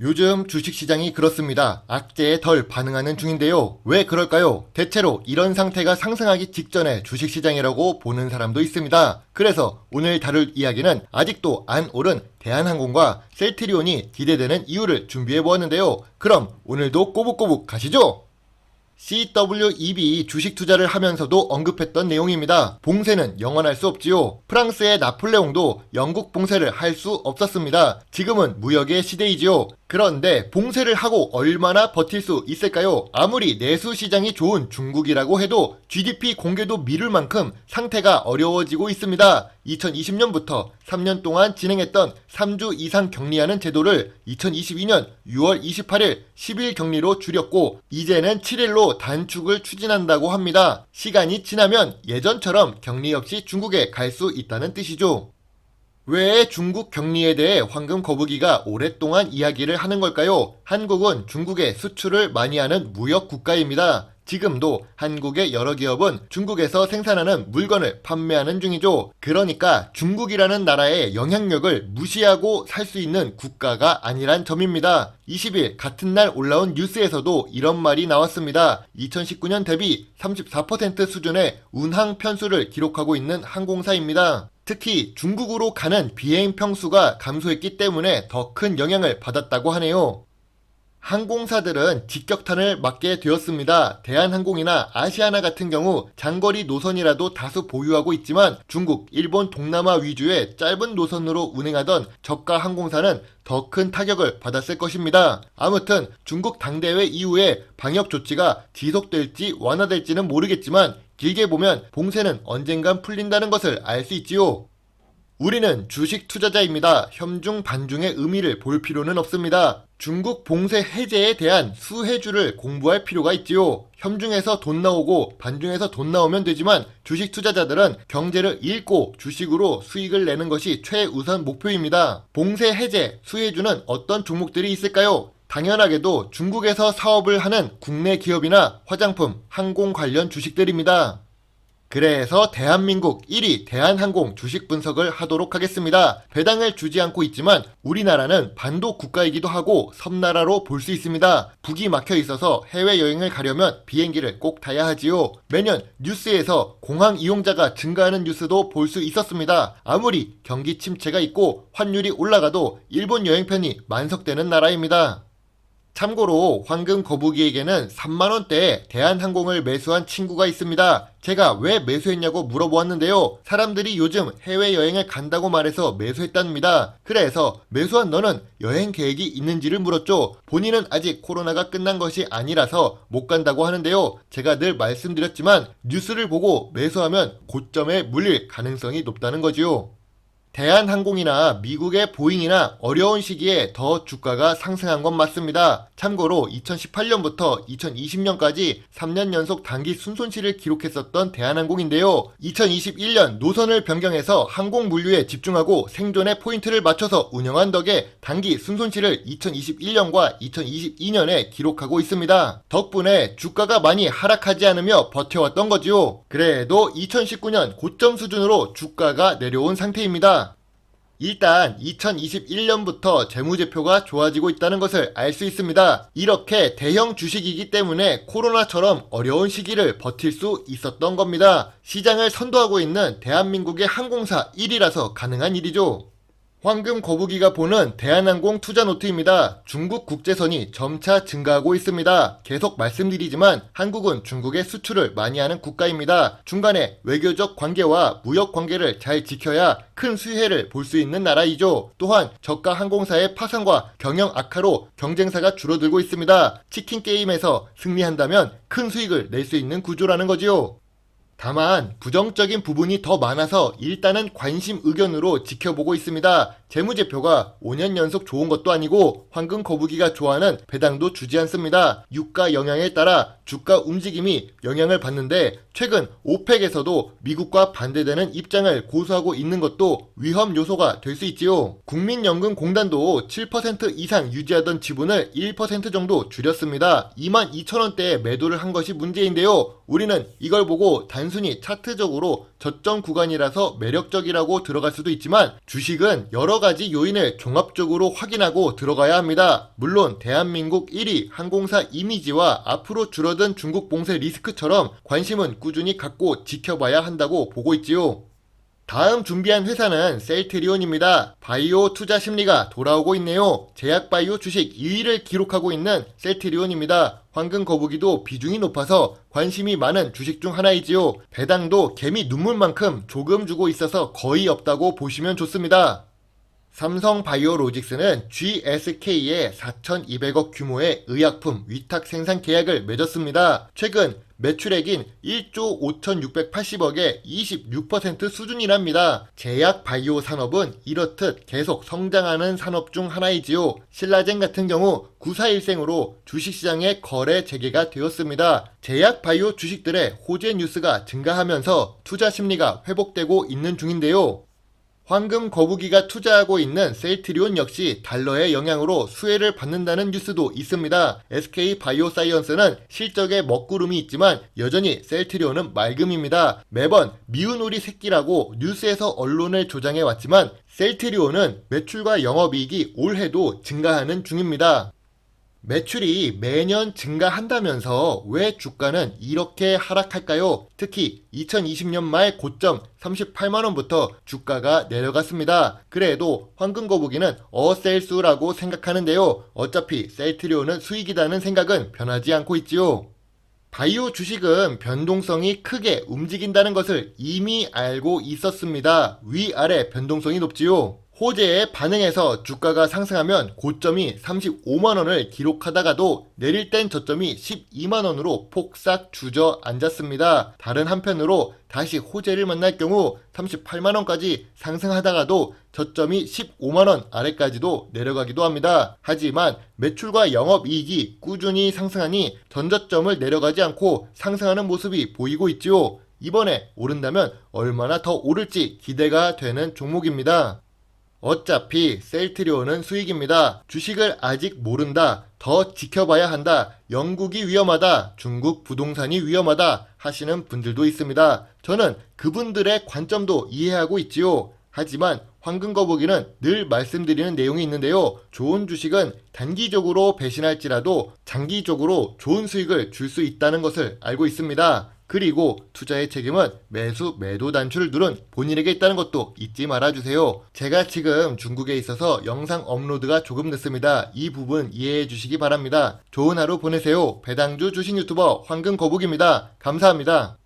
요즘 주식시장이 그렇습니다. 악재에 덜 반응하는 중인데요. 왜 그럴까요? 대체로 이런 상태가 상승하기 직전에 주식시장이라고 보는 사람도 있습니다. 그래서 오늘 다룰 이야기는 아직도 안 오른 대한항공과 셀트리온이 기대되는 이유를 준비해보았는데요. 그럼 오늘도 꼬북꼬북 가시죠! CWEB 주식 투자를 하면서도 언급했던 내용입니다. 봉쇄는 영원할 수 없지요. 프랑스의 나폴레옹도 영국 봉쇄를 할 수 없었습니다. 지금은 무역의 시대이지요. 그런데 봉쇄를 하고 얼마나 버틸 수 있을까요? 아무리 내수 시장이 좋은 중국이라고 해도 GDP 공개도 미룰 만큼 상태가 어려워지고 있습니다. 2020년부터 3년 동안 진행했던 3주 이상 격리하는 제도를 2022년 6월 28일 10일 격리로 줄였고 이제는 7일로 단축을 추진한다고 합니다. 시간이 지나면 예전처럼 격리 없이 중국에 갈 수 있다는 뜻이죠. 왜 중국 격리에 대해 황금 거북이가 오랫동안 이야기를 하는 걸까요? 한국은 중국에 수출을 많이 하는 무역 국가입니다. 지금도 한국의 여러 기업은 중국에서 생산하는 물건을 판매하는 중이죠. 그러니까 중국이라는 나라의 영향력을 무시하고 살 수 있는 국가가 아니란 점입니다. 20일 같은 날 올라온 뉴스에서도 이런 말이 나왔습니다. 2019년 대비 34% 수준의 운항 편수를 기록하고 있는 항공사입니다. 특히 중국으로 가는 비행 평수가 감소했기 때문에 더 큰 영향을 받았다고 하네요. 항공사들은 직격탄을 맞게 되었습니다. 대한항공이나 아시아나 같은 경우 장거리 노선이라도 다수 보유하고 있지만 중국, 일본, 동남아 위주의 짧은 노선으로 운행하던 저가 항공사는 더 큰 타격을 받았을 것입니다. 아무튼 중국 당대회 이후에 방역 조치가 지속될지 완화될지는 모르겠지만 길게 보면 봉쇄는 언젠간 풀린다는 것을 알 수 있지요. 우리는 주식 투자자입니다. 현중 반중의 의미를 볼 필요는 없습니다. 중국 봉쇄 해제에 대한 수혜주를 공부할 필요가 있지요. 현중에서 돈 나오고 반중에서 돈 나오면 되지만 주식 투자자들은 경제를 읽고 주식으로 수익을 내는 것이 최우선 목표입니다. 봉쇄 해제, 수혜주는 어떤 종목들이 있을까요? 당연하게도 중국에서 사업을 하는 국내 기업이나 화장품, 항공 관련 주식들입니다. 그래서 대한민국 1위 대한항공 주식 분석을 하도록 하겠습니다. 배당을 주지 않고 있지만 우리나라는 반도 국가이기도 하고 섬나라로 볼 수 있습니다. 북이 막혀 있어서 해외여행을 가려면 비행기를 꼭 타야 하지요. 매년 뉴스에서 공항 이용자가 증가하는 뉴스도 볼 수 있었습니다. 아무리 경기 침체가 있고 환율이 올라가도 일본 여행편이 만석되는 나라입니다. 참고로 황금 거북이에게는 3만원대에 대한항공을 매수한 친구가 있습니다. 제가 왜 매수했냐고 물어보았는데요. 사람들이 요즘 해외여행을 간다고 말해서 매수했답니다. 그래서 매수한 너는 여행 계획이 있는지를 물었죠. 본인은 아직 코로나가 끝난 것이 아니라서 못 간다고 하는데요. 제가 늘 말씀드렸지만 뉴스를 보고 매수하면 고점에 물릴 가능성이 높다는 거지요. 대한항공이나 미국의 보잉이나 어려운 시기에 더 주가가 상승한 건 맞습니다. 참고로 2018년부터 2020년까지 3년 연속 단기 순손실을 기록했었던 대한항공인데요. 2021년 노선을 변경해서 항공 물류에 집중하고 생존에 포인트를 맞춰서 운영한 덕에 단기 순손실을 2021년과 2022년에 기록하고 있습니다. 덕분에 주가가 많이 하락하지 않으며 버텨왔던 거지요. 그래도 2019년 고점 수준으로 주가가 내려온 상태입니다. 일단 2021년부터 재무제표가 좋아지고 있다는 것을 알 수 있습니다. 이렇게 대형 주식이기 때문에 코로나처럼 어려운 시기를 버틸 수 있었던 겁니다. 시장을 선도하고 있는 대한민국의 항공사 1위라서 가능한 일이죠. 황금 거북이가 보는 대한항공 투자 노트입니다. 중국 국제선이 점차 증가하고 있습니다. 계속 말씀드리지만 한국은 중국에 수출을 많이 하는 국가입니다. 중간에 외교적 관계와 무역 관계를 잘 지켜야 큰 수혜를 볼 수 있는 나라이죠. 또한 저가 항공사의 파산과 경영 악화로 경쟁사가 줄어들고 있습니다. 치킨 게임에서 승리한다면 큰 수익을 낼 수 있는 구조라는 거지요. 다만 부정적인 부분이 더 많아서 일단은 관심 의견으로 지켜보고 있습니다. 재무제표가 5년 연속 좋은 것도 아니고 황금 거북이가 좋아하는 배당도 주지 않습니다. 유가 영향에 따라 주가 움직임이 영향을 받는데 최근 오펙에서도 미국과 반대되는 입장을 고수하고 있는 것도 위험 요소가 될 수 있지요. 국민연금공단도 7% 이상 유지하던 지분을 1% 정도 줄였습니다. 22,000원대에 매도를 한 것이 문제인데요. 우리는 이걸 보고 단순히 차트적으로 저점 구간이라서 매력적이라고 들어갈 수도 있지만 주식은 여러 가지 요인을 종합적으로 확인하고 들어가야 합니다. 물론 대한민국 1위 항공사 이미지와 앞으로 줄어든 중국 봉쇄 리스크처럼 관심은 꾸준히 갖고 지켜봐야 한다고 보고 있지요. 다음 준비한 회사는 셀트리온입니다. 바이오 투자 심리가 돌아오고 있네요. 제약바이오 주식 2위를 기록하고 있는 셀트리온입니다. 황금 거북이도 비중이 높아서 관심이 많은 주식 중 하나이지요. 배당도 개미 눈물만큼 조금 주고 있어서 거의 없다고 보시면 좋습니다. 삼성바이오로직스는 GSK에 4,200억 규모의 의약품 위탁 생산 계약을 맺었습니다. 최근 매출액인 1조 5,680억의 26% 수준이랍니다. 제약 바이오 산업은 이렇듯 계속 성장하는 산업 중 하나이지요. 신라젠 같은 경우 94일생으로 주식시장에 거래 재개가 되었습니다. 제약 바이오 주식들의 호재 뉴스가 증가하면서 투자 심리가 회복되고 있는 중인데요. 황금 거북이가 투자하고 있는 셀트리온 역시 달러의 영향으로 수혜를 받는다는 뉴스도 있습니다. SK 바이오사이언스는 실적에 먹구름이 있지만 여전히 셀트리온은 맑음입니다. 매번 미운 오리 새끼라고 뉴스에서 언론을 조장해 왔지만 셀트리온은 매출과 영업이익이 올해도 증가하는 중입니다. 매출이 매년 증가한다면서 왜 주가는 이렇게 하락할까요? 특히 2020년 말 고점 38만원부터 주가가 내려갔습니다. 그래도 황금거북이는 어셀수라고 생각하는데요. 어차피 셀트리온은 수익이라는 생각은 변하지 않고 있지요. 바이오 주식은 변동성이 크게 움직인다는 것을 이미 알고 있었습니다. 위아래 변동성이 높지요. 호재에 반응해서 주가가 상승하면 고점이 35만원을 기록하다가도 내릴 땐 저점이 12만원으로 폭삭 주저앉았습니다. 다른 한편으로 다시 호재를 만날 경우 38만원까지 상승하다가도 저점이 15만원 아래까지도 내려가기도 합니다. 하지만 매출과 영업이익이 꾸준히 상승하니 전저점을 내려가지 않고 상승하는 모습이 보이고 있지요. 이번에 오른다면 얼마나 더 오를지 기대가 되는 종목입니다. 어차피 셀트리온은 수익입니다. 주식을 아직 모른다. 더 지켜봐야 한다. 영국이 위험하다. 중국 부동산이 위험하다. 하시는 분들도 있습니다. 저는 그분들의 관점도 이해하고 있지요. 하지만 황금거북이는 늘 말씀드리는 내용이 있는데요. 좋은 주식은 단기적으로 배신할지라도 장기적으로 좋은 수익을 줄 수 있다는 것을 알고 있습니다. 그리고 투자의 책임은 매수, 매도 단추를 누른 본인에게 있다는 것도 잊지 말아주세요. 제가 지금 중국에 있어서 영상 업로드가 조금 늦습니다. 이 부분 이해해 주시기 바랍니다. 좋은 하루 보내세요. 배당주 주식 유튜버 황금거북입니다. 감사합니다.